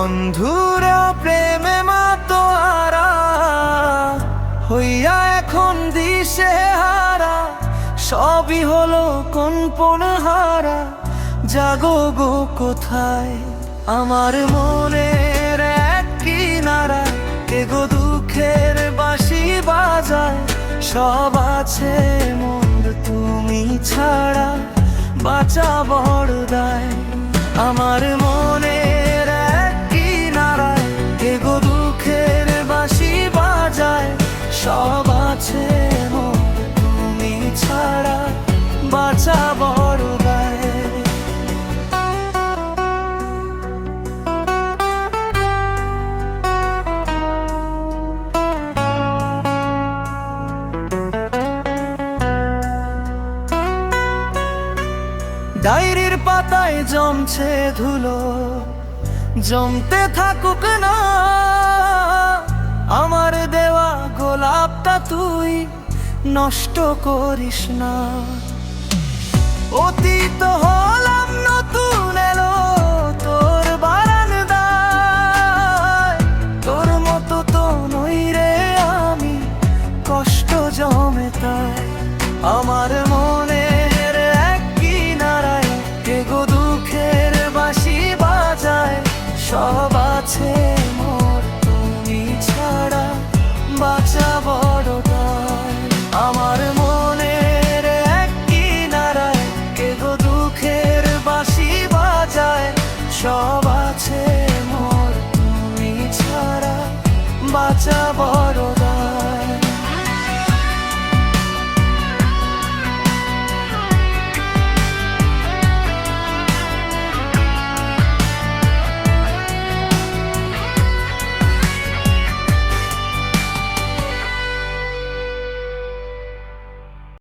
বন্ধুরা প্রেমে মাতোয়ারা হইয়া এখন দিশে হারা, সবই হলো কোন হারা। জাগো গো কোথায় আমার মনের এক কিনারা, এগো দুঃখের বাঁশি বাজায়। সব আছে মন্দ তুমি ছাড়া, বাঁচা বড় দায়। আমার মনের এক কিনারায় এগো দুঃখের বাঁশি বাজায়। সব আছে মন্দ তুমি ছাড়া, বাঁচা বড় দায়। ডায়েরির পাতায় জমছে ধুলো, জমতে থাকুক না। আমার দেওয়া গোলাপটা তুই নষ্ট করিস না। অতীত হলাম নতুন এলো তোর বারান্দায়। তোর মতো তো নই রে আমি, কষ্ট জমে তাই। আমার মন